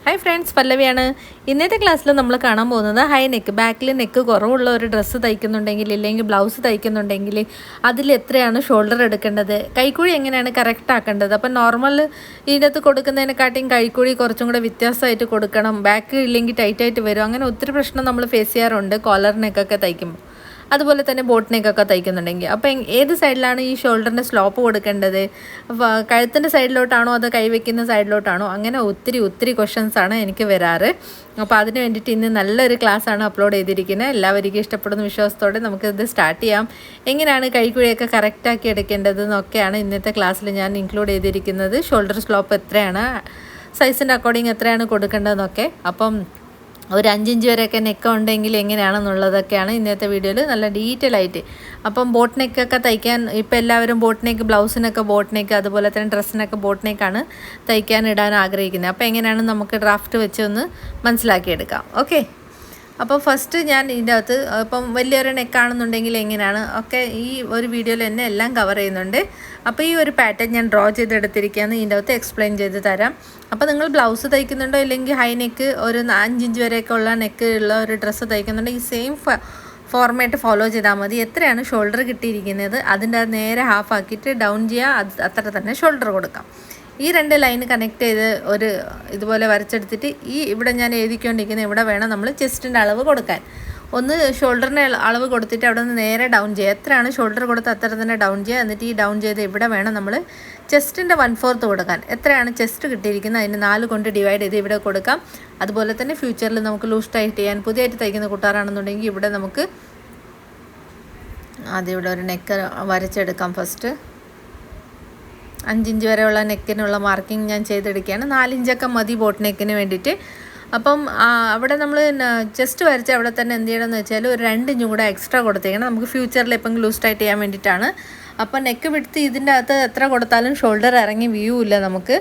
Hi friends, പല്ലവിയാണ്. ഇന്നത്തെ ക്ലാസ്സിൽ നമ്മൾ കാണാൻ പോകുന്നത് ഹൈ നെക്ക്, ബാക്കിൽ നെക്ക് കുറവുള്ള ഒരു ഡ്രസ്സ് തയ്ക്കുന്നുണ്ടെങ്കിൽ ഇല്ലെങ്കിൽ ബ്ലൗസ് തയ്ക്കുന്നുണ്ടെങ്കിൽ അതിൽ എത്രയാണ് ഷോൾഡർ എടുക്കേണ്ടത്, കൈക്കുഴി എങ്ങനെയാണ് കറക്റ്റ് ആക്കേണ്ടത്. അപ്പം നോർമൽ ഇതിനകത്ത് കൊടുക്കുന്നതിനെക്കാട്ടിയും കൈക്കുഴി കുറച്ചും കൂടെ വ്യത്യാസമായിട്ട് കൊടുക്കണം, ബാക്ക് ഇല്ലെങ്കിൽ ടൈറ്റായിട്ട് വരും. അങ്ങനെ ഒത്തിരി പ്രശ്നം നമ്മൾ ഫേസ് ചെയ്യാറുണ്ട് കോളർ നെക്കൊക്കെ തയ്ക്കുമ്പോൾ. അതുപോലെ തന്നെ ബോട്ട് നെക്കൊക്കെ തയ്ക്കുന്നുണ്ടെങ്കിൽ അപ്പോൾ ഏത് സൈഡിലാണ് ഈ ഷോൾഡറിൻ്റെ സ്ലോപ്പ് കൊടുക്കേണ്ടത്, കഴുത്തിൻ്റെ സൈഡിലോട്ടാണോ അതോ കൈവയ്ക്കുന്ന സൈഡിലോട്ടാണോ, അങ്ങനെ ഒത്തിരി ക്വസ്റ്റ്യൻസാണ് എനിക്ക് വരാറ്. അപ്പോൾ അതിന് വേണ്ടിയിട്ട് ഇന്ന് നല്ലൊരു ക്ലാസ്സാണ് അപ്ലോഡ് ചെയ്തിരിക്കുന്നത്. എല്ലാവർക്കും ഇഷ്ടപ്പെടുന്ന വിശ്വാസത്തോടെ നമുക്കിത് സ്റ്റാർട്ട് ചെയ്യാം. എങ്ങനെയാണ് കൈക്കുഴിയൊക്കെ കറക്റ്റാക്കി എടുക്കേണ്ടത് എന്നൊക്കെയാണ് ഇന്നത്തെ ക്ലാസ്സിൽ ഞാൻ ഇൻക്ലൂഡ് ചെയ്തിരിക്കുന്നത്. ഷോൾഡർ സ്ലോപ്പ് എത്രയാണ്, സൈസിൻ്റെ അക്കോർഡിംഗ് എത്രയാണ് കൊടുക്കേണ്ടതെന്നൊക്കെ. അപ്പം ഒരു 5 ഇഞ്ച് വരെയൊക്കെ നെക്ക് ഉണ്ടെങ്കിൽ എങ്ങനെയാണെന്നുള്ളതൊക്കെയാണ് ഇന്നത്തെ വീഡിയോയിൽ നല്ല ഡീറ്റെയിൽ ആയിട്ട്. അപ്പം ബോട്ട് നെക്കൊക്കെ തയ്ക്കാൻ ഇപ്പോൾ എല്ലാവരും ബോട്ട് നെക്ക്, ബ്ലൗസിനൊക്കെ ബോട്ട് നെക്ക്, അതുപോലെ തന്നെ ഡ്രസ്സിനൊക്കെ ബോട്ട് നെക്കാണ് തയ്ക്കാൻ ഇടാൻ ആഗ്രഹിക്കുന്നത്. അപ്പോൾ എങ്ങനെയാണ് നമുക്ക് ഡ്രാഫ്റ്റ് വെച്ച് ഒന്ന് മനസ്സിലാക്കിയെടുക്കാം. ഓക്കെ, അപ്പോൾ ഫസ്റ്റ് ഞാൻ ഇതിൻ്റെ അകത്ത് ഇപ്പം വലിയൊരു നെക്കാണെന്നുണ്ടെങ്കിൽ എങ്ങനെയാണ് ഒക്കെ ഈ ഒരു വീഡിയോയിൽ തന്നെ എല്ലാം കവർ ചെയ്യുന്നുണ്ട്. അപ്പോൾ ഈ ഒരു പാറ്റേൺ ഞാൻ ഡ്രോ ചെയ്തെടുത്തിരിക്കുകയാണ്, ഇതിൻ്റെ അകത്ത് എക്സ്പ്ലെയിൻ ചെയ്ത് തരാം. അപ്പോൾ നിങ്ങൾ ബ്ലൗസ് തയ്ക്കുന്നുണ്ടോ ഇല്ലെങ്കിൽ ഹൈ നെക്ക് ഒരു 5 ഇഞ്ച് വരെയൊക്കെ ഉള്ള നെക്ക് ഉള്ള ഒരു ഡ്രസ്സ് തയ്ക്കുന്നുണ്ടോ, ഈ സെയിം ഫോർമാറ്റ് ഫോളോ ചെയ്താൽ മതി. എത്രയാണ് ഷോൾഡർ കിട്ടിയിരിക്കുന്നത് അതിൻ്റെ നേരെ ഹാഫ് ആക്കിയിട്ട് ഡൗൺ ചെയ്യുക, അത്ര തന്നെ ഷോൾഡർ കൊടുക്കാം. ഈ 2 ലൈൻ കണക്ട് ചെയ്ത് ഒരു ഇതുപോലെ വരച്ചെടുത്തിട്ട് ഈ ഇവിടെ ഞാൻ എഴുതിക്കൊണ്ടിരിക്കുന്ന ഇവിടെ വേണം നമ്മൾ ചെസ്റ്റിൻ്റെ അളവ് കൊടുക്കാൻ. ഒന്ന് ഷോൾഡറിൻ്റെ അളവ് കൊടുത്തിട്ട് അവിടെ നിന്ന് നേരെ ഡൗൺ ചെയ്യുക. എത്രയാണ് ഷോൾഡർ കൊടുത്ത് അത്ര തന്നെ ഡൗൺ ചെയ്യുക. എന്നിട്ട് ഈ ഡൗൺ ചെയ്ത് ഇവിടെ വേണം നമ്മൾ ചെസ്റ്റിൻ്റെ 1/4 കൊടുക്കാൻ. എത്രയാണ് ചെസ്റ്റ് കിട്ടിയിരിക്കുന്നത് അതിന് 4 കൊണ്ട് ഡിവൈഡ് ചെയ്ത് ഇവിടെ കൊടുക്കാം. അതുപോലെ തന്നെ ഫ്യൂച്ചറിൽ നമുക്ക് ലൂസ് ടൈറ്റ് ചെയ്യാൻ പുതിയതായിട്ട് തയ്ക്കുന്ന കൂട്ടുകാരാണെന്നുണ്ടെങ്കിൽ ഇവിടെ നമുക്ക് ആദ്യം ഇവിടെ ഒരു നെക്ക് വരച്ചെടുക്കാം. ഫസ്റ്റ് 5 ഇഞ്ച് വരെയുള്ള നെക്കിനുള്ള മാർക്കിംഗ് ഞാൻ ചെയ്തെടുക്കുകയാണ്. 4 ഇഞ്ചൊക്കെ മതി ബോട്ട് നെക്കിന് വേണ്ടിയിട്ട്. അപ്പം അവിടെ നമ്മൾ ചെസ്റ്റ് വരച്ച് അവിടെ തന്നെ എന്ത് ചെയ്യണമെന്ന് വെച്ചാൽ ഒരു 2 ഇഞ്ചും കൂടെ എക്സ്ട്രാ കൊടുത്തേക്കണം. നമുക്ക് ഫ്യൂച്ചറിൽ എപ്പം ലൂസ് ടൈറ്റ് ചെയ്യാൻ വേണ്ടിയിട്ടാണ്. അപ്പം നെക്ക് വിടുത്ത് ഇതിൻ്റെ അകത്ത് എത്ര കൊടുത്താലും ഷോൾഡർ ഇറങ്ങി വീവില്ല നമുക്ക്.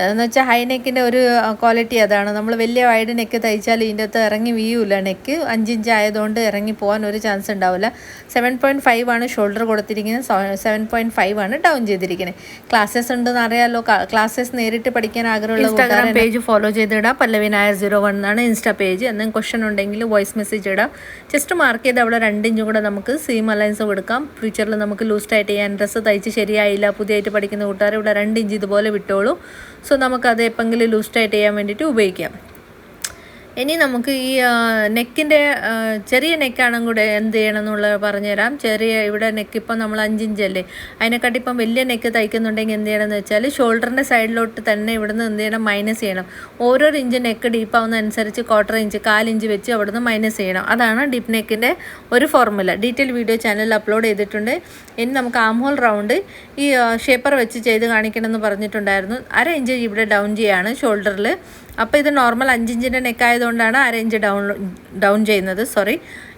എന്ന് വെച്ചാൽ ഹൈ നെക്കിൻ്റെ ഒരു ക്വാളിറ്റി അതാണ്. നമ്മൾ വലിയ വൈഡ് നെക്ക് തയ്ച്ചാൽ ഇതിൻ്റെ അകത്ത് ഇറങ്ങി വീവില്ല. നെക്ക് 5 ഇഞ്ച് ആയതുകൊണ്ട് ഇറങ്ങി പോകാൻ ഒരു ചാൻസ് ഉണ്ടാവില്ല. 7.5 ആണ് ഷോൾഡർ കൊടുത്തിരിക്കുന്നത്, 7.5 ആണ് ഡൗൺ ചെയ്തിരിക്കുന്നത്. ക്ലാസ്സസ് ഉണ്ടെന്ന് അറിയാമല്ലോ. ക്ലാസ്സസ് നേരിട്ട് പഠിക്കാൻ ആഗ്രഹമുള്ള ഇൻസ്റ്റാഗ്രാം പേജ് ഫോളോ ചെയ്തിടാം. പല്ലവി നായർ 01 എന്നാണ് ഇൻസ്റ്റാ പേജ്. എന്തെങ്കിലും ക്വസ്റ്റൻ ഉണ്ടെങ്കിൽ വോയിസ് മെസ്സേജ് ഇടാം. ജസ്റ്റ് മാർക്ക് ചെയ്ത് അവിടെ 2 ഇഞ്ചും കൂടെ നമുക്ക് സീം അലയൻസ് കൊടുക്കാം. ഫ്യൂച്ചറിൽ നമുക്ക് ലൂസ് ടൈറ്റ് ചെയ്യാൻ, ഡ്രസ്സ് തയ്ച്ച് ശരിയായില്ല പുതിയതായിട്ട് പഠിക്കുന്ന കൂട്ടുകാർ ഇവിടെ 2 ഇഞ്ച് ഇതുപോലെ വിട്ടോളൂ. സോ നമുക്കത് എപ്പെങ്കിലും ലൂസ് ടൈറ്റ് ചെയ്യാൻ വേണ്ടിയിട്ട് ഉപയോഗിക്കാം. ഇനി നമുക്ക് ഈ നെക്കിൻ്റെ ചെറിയ നെക്കാണെങ്കിൽ കൂടെ എന്ത് ചെയ്യണം എന്നുള്ളത് പറഞ്ഞുതരാം. ചെറിയ ഇവിടെ നെക്ക് ഇപ്പം നമ്മൾ 5 ഇഞ്ചല്ലേ, അതിനെക്കാട്ടി ഇപ്പം വലിയ നെക്ക് തയ്ക്കുന്നുണ്ടെങ്കിൽ എന്ത് ചെയ്യണമെന്ന് വെച്ചാൽ ഷോൾഡറിൻ്റെ സൈഡിലോട്ട് തന്നെ ഇവിടുന്ന് എന്ത് ചെയ്യണം, മൈനസ് ചെയ്യണം. ഓരോ ഇഞ്ച് നെക്ക് ഡീപ്പാവുന്നതനുസരിച്ച് 1/4 ഇഞ്ച്, 1/4 ഇഞ്ച് വെച്ച് അവിടുന്ന് മൈനസ് ചെയ്യണം. അതാണ് ഡീപ്പ് നെക്കിൻ്റെ ഒരു ഫോർമുല. ഡീറ്റെയിൽ വീഡിയോ ചാനലിൽ അപ്ലോഡ് ചെയ്തിട്ടുണ്ട്. ഇനി നമുക്ക് ആം ഹോൾ റൗണ്ട് ഈ ഷേപ്പർ വെച്ച് ചെയ്ത് കാണിക്കണമെന്ന് പറഞ്ഞിട്ടുണ്ടായിരുന്നു. 1/2 ഇഞ്ച് ഇവിടെ ഡൗൺ ചെയ്യാണ് ഷോൾഡറിൽ. അപ്പോൾ ഇത് നോർമൽ 5 ഇഞ്ചിൻ്റെ നെക്കായതുകൊണ്ടാണ് 1/2 ഇഞ്ച് ഡൗൺ ചെയ്യുന്നത്. സോറി.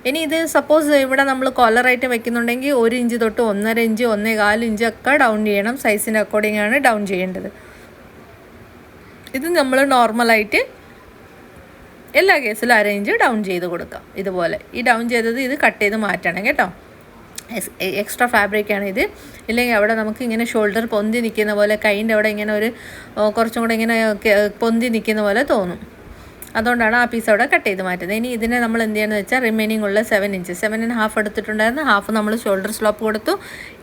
ഇനി ഇത് സപ്പോസ് ഇവിടെ നമ്മൾ കോളറായിട്ട് വെക്കുന്നുണ്ടെങ്കിൽ 1 ഇഞ്ച് തൊട്ട് 1.5 ഇഞ്ച്, 1.25 ഇഞ്ച് ഒക്കെ ഡൗൺ ചെയ്യണം. സൈസിൻ്റെ അക്കോർഡിംഗ് ആണ് ഡൗൺ ചെയ്യേണ്ടത്. ഇത് നമ്മൾ നോർമലായിട്ട് എല്ലാ കേസിലും 1/2 ഇഞ്ച് ഡൗൺ ചെയ്ത് കൊടുക്കാം. ഇതുപോലെ ഈ ഡൗൺ ചെയ്തത് ഇത് കട്ട് ചെയ്ത് മാറ്റണം കേട്ടോ. എക്സ്ട്രാ ഫാബ്രിക്കാണ് ഇത്. ഇല്ലെങ്കിൽ അവിടെ നമുക്ക് ഇങ്ങനെ ഷോൾഡർ പൊന്തി നിൽക്കുന്ന പോലെ, കൈൻ്റെ അവിടെ ഇങ്ങനെ ഒരു കുറച്ചും കൂടെ ഇങ്ങനെ പൊന്തി നിൽക്കുന്ന പോലെ തോന്നും. അതുകൊണ്ടാണ് ആ പീസ് അവിടെ കട്ട് ചെയ്ത് മാറ്റുന്നത്. ഇനി ഇതിനെ നമ്മൾ എന്ത് ചെയ്യുന്നത് വെച്ചാൽ റിമൈനിങ് ഉള്ള 7 ഇഞ്ച്, 7.5 എടുത്തിട്ടുണ്ടായിരുന്നു. ഹാഫ് നമ്മൾ ഷോൾഡർ സ്ലോപ്പ് കൊടുത്തു.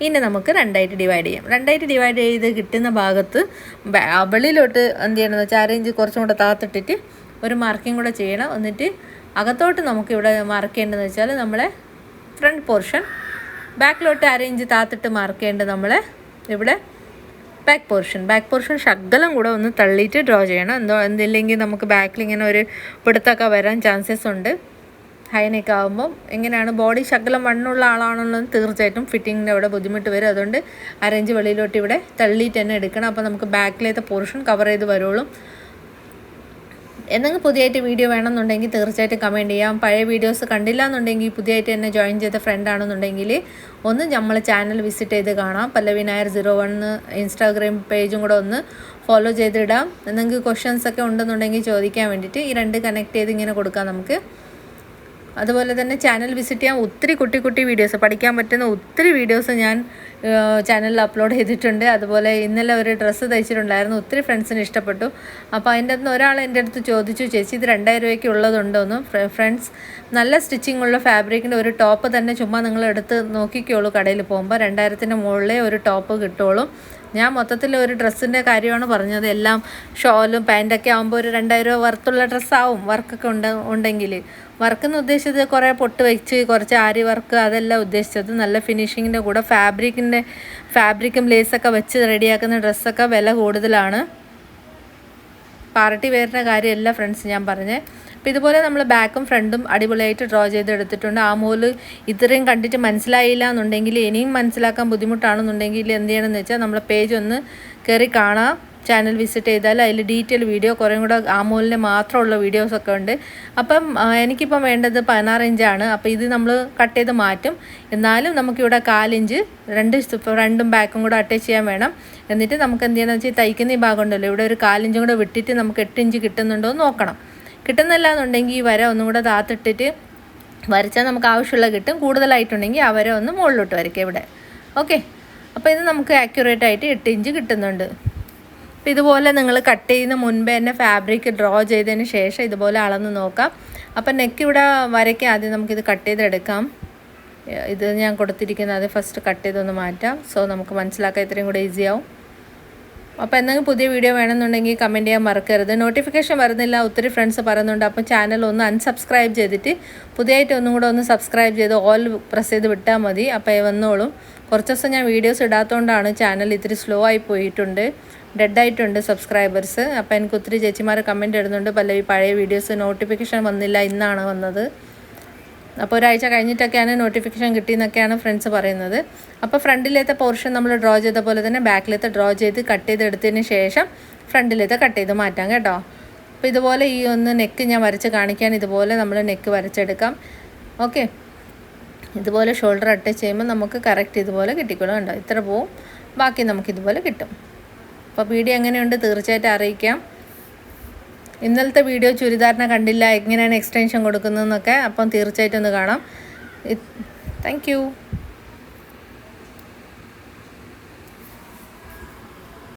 ഇനി നമുക്ക് 2ആയിട്ട് ഡിവൈഡ് ചെയ്യാം. 2ആയിട്ട് ഡിവൈഡ് ചെയ്ത് കിട്ടുന്ന ഭാഗത്ത് വെളിയിലോട്ട് എന്ത് ചെയ്യണമെന്ന് വെച്ചാൽ 1/2 ഇഞ്ച് കുറച്ചും കൂടെ താത്തിട്ടിട്ട് ഒരു മാർക്കിംഗ് കൂടെ ചെയ്യണം. എന്നിട്ട് അകത്തോട്ട് നമുക്ക് ഇവിടെ മാർക്ക് ചെയ്യേണ്ടതെന്ന് വെച്ചാൽ നമ്മളെ ഫ്രണ്ട് പോർഷൻ, ബാക്കിലോട്ട് 1/2 ഇഞ്ച് താത്തിട്ട് മാർക്ക് ചെയ്യേണ്ടത് നമ്മളെ ഇവിടെ ബാക്ക് പോർഷൻ ശകലം കൂടെ ഒന്ന് തള്ളിയിട്ട് ഡ്രോ ചെയ്യണം. എന്തില്ലെങ്കിൽ നമുക്ക് ബാക്കിൽ ഇങ്ങനെ ഒരു പിടുത്തൊക്കെ വരാൻ ചാൻസസ് ഉണ്ട്. ഹൈ നെക്ക് ആകുമ്പം എങ്ങനെയാണ് ബോഡി ശകലം വണ്ണുള്ള ആളാണെന്നുള്ളത് തീർച്ചയായിട്ടും ഫിറ്റിങ്ങിൻ്റെ അവിടെ ബുദ്ധിമുട്ട് വരും. അതുകൊണ്ട് 1/2 ഇഞ്ച് വെളിയിലോട്ട് ഇവിടെ തള്ളിയിട്ട് തന്നെ എടുക്കണം. അപ്പോൾ നമുക്ക് ബാക്കിലത്തെ പോർഷൻ കവർ ചെയ്ത് വരുള്ളൂ. എന്തെങ്കിലും പുതിയതായിട്ട് വീഡിയോ വേണമെന്നുണ്ടെങ്കിൽ തീർച്ചയായിട്ടും കമൻറ്റ് ചെയ്യാം. പഴയ വീഡിയോസ് കണ്ടില്ല എന്നുണ്ടെങ്കിൽ പുതിയതായിട്ട് തന്നെ ജോയിൻ ചെയ്ത ഫ്രണ്ട് ആണെന്നുണ്ടെങ്കിൽ ഒന്ന് നമ്മളെ ചാനൽ വിസിറ്റ് ചെയ്ത് കാണാം. പല്ലവി നായർ 01 ഇൻസ്റ്റാഗ്രാം പേജും കൂടെ ഒന്ന് ഫോളോ ചെയ്തിടാം. എന്തെങ്കിലും ക്വസ്റ്റ്യൻസൊക്കെ ഉണ്ടെന്നുണ്ടെങ്കിൽ ചോദിക്കാൻ വേണ്ടിയിട്ട് ഈ 2 കണക്ട് ചെയ്ത് ഇങ്ങനെ കൊടുക്കാം നമുക്ക്. അതുപോലെ തന്നെ ചാനൽ വിസിറ്റ് ചെയ്യാൻ ഒത്തിരി കുട്ടി വീഡിയോസ്, പഠിക്കാൻ പറ്റുന്ന ഒത്തിരി വീഡിയോസ് ഞാൻ ചാനലിൽ അപ്ലോഡ് ചെയ്തിട്ടുണ്ട്. അതുപോലെ ഇന്നലെ ഒരു ഡ്രസ്സ് തയ്ച്ചിട്ടുണ്ടായിരുന്നു, ഒത്തിരി ഫ്രണ്ട്സിന് ഇഷ്ടപ്പെട്ടു. അപ്പോൾ അതിൻ്റെ അടുത്ത് ഒരാൾ എൻ്റെ അടുത്ത് ചോദിച്ചു, ചേച്ചി ഇത് 2000 രൂപയ്ക്ക് ഉള്ളതുണ്ടോയെന്ന്. ഫ്രണ്ട്സ്, നല്ല സ്റ്റിച്ചിങ് ഉള്ള ഫാബ്രിക്കിൻ്റെ ഒരു ടോപ്പ് തന്നെ ചുമ്മാ നിങ്ങൾ എടുത്ത് നോക്കിക്കോളൂ, കടയിൽ പോകുമ്പോൾ 2000-ന് മുകളിലേ ഒരു ടോപ്പ് കിട്ടുള്ളൂ. ഞാൻ മൊത്തത്തിൽ ഒരു ഡ്രസ്സിൻ്റെ കാര്യമാണ് പറഞ്ഞത്. എല്ലാം ഷോളും പാൻറ്റൊക്കെ ആകുമ്പോൾ ഒരു 2000 രൂപ വർത്തുള്ള ഡ്രസ്സാവും, വർക്കൊക്കെ ഉണ്ടെങ്കിൽ. വർക്കെന്ന് ഉദ്ദേശിച്ചത് കുറേ പൊട്ട് വെച്ച് കുറച്ച് ആരി വർക്ക് അതല്ല ഉദ്ദേശിച്ചത്. നല്ല ഫിനിഷിങ്ങിൻ്റെ കൂടെ ഫാബ്രിക്കും ലേസൊക്കെ വെച്ച് റെഡിയാക്കുന്ന ഡ്രസ്സൊക്കെ വില കൂടുതലാണ്. പാർട്ടി വെയറിൻ്റെ കാര്യമല്ല ഫ്രണ്ട്സ് ഞാൻ പറഞ്ഞത്. അപ്പോൾ ഇതുപോലെ നമ്മൾ ബാക്കും ഫ്രണ്ടും അടിപൊളിയായിട്ട് ഡ്രോ ചെയ്തെടുത്തിട്ടുണ്ട്. ആ മോല് ഇത്രയും കണ്ടിട്ട് മനസ്സിലായില്ല എന്നുണ്ടെങ്കിൽ, ഇനിയും മനസ്സിലാക്കാൻ ബുദ്ധിമുട്ടാണെന്നുണ്ടെങ്കിൽ എന്ത് ചെയ്യണമെന്ന് വെച്ചാൽ നമ്മളെ പേജ് ഒന്ന് കയറി കാണാം. ചാനൽ വിസിറ്റ് ചെയ്താൽ അതിൽ ഡീറ്റെയിൽ വീഡിയോ കുറേ കൂടെ ആമോലിൻ്റെ മാത്രമുള്ള വീഡിയോസൊക്കെ ഉണ്ട്. അപ്പം എനിക്കിപ്പം വേണ്ടത് 16 ഇഞ്ചാണ്. അപ്പോൾ ഇത് നമ്മൾ കട്ട് ചെയ്ത് മാറ്റും. എന്നാലും നമുക്കിവിടെ 4 ഇഞ്ച് ഫ്രണ്ടും ബാക്കും കൂടെ അറ്റാച്ച് ചെയ്യാൻ വേണം. എന്നിട്ട് നമുക്ക് എന്ത് ചെയ്യണമെന്ന് വെച്ചാൽ തയ്ക്കുന്ന ഈ ഭാഗം ഉണ്ടല്ലോ, ഇവിടെ ഒരു 4 ഇഞ്ചും കൂടെ വിട്ടിട്ട് നമുക്ക് 8 ഇഞ്ച് കിട്ടുന്നുണ്ടോ എന്ന് നോക്കണം. കിട്ടുന്നില്ല എന്നുണ്ടെങ്കിൽ ഈ വര ഒന്നും കൂടെ താത്തിട്ടിട്ട് വരച്ചാൽ നമുക്ക് ആവശ്യമുള്ള കിട്ടും. കൂടുതലായിട്ടുണ്ടെങ്കിൽ ആ വര ഒന്ന് മുകളിലോട്ട് വരയ്ക്കുക ഇവിടെ. ഓക്കെ, അപ്പോൾ ഇത് നമുക്ക് ആക്യുറേറ്റ് ആയിട്ട് 8 ഇഞ്ച് കിട്ടുന്നുണ്ട്. അപ്പോൾ ഇതുപോലെ നിങ്ങൾ കട്ട് ചെയ്യുന്ന മുൻപേ തന്നെ ഫാബ്രിക് ഡ്രോ ചെയ്തതിന് ശേഷം ഇതുപോലെ അളന്ന് നോക്കാം. അപ്പം നെക്ക് ഇവിടെ വരയ്ക്കാം. ആദ്യം നമുക്കിത് കട്ട് ചെയ്തെടുക്കാം. ഇത് ഞാൻ കൊടുത്തിരിക്കുന്നത് അത് ഫസ്റ്റ് കട്ട് ചെയ്തൊന്ന് മാറ്റാം. സോ നമുക്ക് മനസ്സിലാക്കാൻ ഇത്രയും കൂടെ ഈസിയാവും. അപ്പോൾ എന്തെങ്കിലും പുതിയ വീഡിയോ വേണമെന്നുണ്ടെങ്കിൽ കമൻറ്റ് ചെയ്യാൻ മറക്കരുത്. നോട്ടിഫിക്കേഷൻ വരുന്നില്ല, ഒത്തിരി ഫ്രണ്ട്സ് പറയുന്നുണ്ട്. അപ്പോൾ ചാനൽ ഒന്ന് അൺസബ്സ്ക്രൈബ് ചെയ്തിട്ട് പുതിയതായിട്ട് ഒന്നും കൂടെ ഒന്ന് സബ്സ്ക്രൈബ് ചെയ്ത് ഓൾ പ്രസ് ചെയ്ത് വിട്ടാൽ മതി. അപ്പോൾ വന്നോളും. കുറച്ച് ദിവസം ഞാൻ വീഡിയോസ് ഇടാത്തതുകൊണ്ടാണ് ചാനൽ ഇത്തിരി സ്ലോ ആയി പോയിട്ടുണ്ട്, ഡെഡായിട്ടുണ്ട് സബ്സ്ക്രൈബേഴ്സ്. അപ്പോൾ എനിക്ക് ഒത്തിരി ചേച്ചിമാർ കമൻറ്റ് ഇടുന്നുണ്ട്, പല പഴയ വീഡിയോസ് നോട്ടിഫിക്കേഷൻ വന്നില്ല, ഇന്നാണ് വന്നത്. അപ്പോൾ ഒരാഴ്ച കഴിഞ്ഞിട്ടൊക്കെയാണ് നോട്ടിഫിക്കേഷൻ കിട്ടിയെന്നൊക്കെയാണ് ഫ്രണ്ട്സ് പറയുന്നത്. അപ്പോൾ ഫ്രണ്ടിലത്തെ പോർഷൻ നമ്മൾ ഡ്രോ ചെയ്ത പോലെ തന്നെ ബാക്കിലത്തെ ഡ്രോ ചെയ്ത് കട്ട് ചെയ്തെടുത്തതിന് ശേഷം ഫ്രണ്ടിലത്തെ കട്ട് ചെയ്ത് മാറ്റാം കേട്ടോ. അപ്പോൾ ഇതുപോലെ ഈ ഒന്ന് നെക്ക് ഞാൻ വരച്ച് കാണിക്കാൻ, ഇതുപോലെ നമ്മൾ നെക്ക് വരച്ചെടുക്കാം. ഓക്കെ, ഇതുപോലെ ഷോൾഡർ അറ്റാച്ച് ചെയ്യുമ്പോൾ നമുക്ക് കറക്റ്റ് ഇതുപോലെ കിട്ടിക്കോളും. കണ്ടോ, ഇത്ര പോവും, ബാക്കി നമുക്കിതുപോലെ കിട്ടും. അപ്പോൾ വീഡിയോ എങ്ങനെയുണ്ട് തീർച്ചയായിട്ടും അറിയിക്കാം. ഇന്നലത്തെ വീഡിയോ ചുരിദാറിനെ കണ്ടില്ല, എങ്ങനെയാണ് എക്സ്റ്റൻഷൻ കൊടുക്കുന്നതെന്നൊക്കെ. അപ്പം തീർച്ചയായിട്ടും ഒന്ന് കാണാം. Thank you.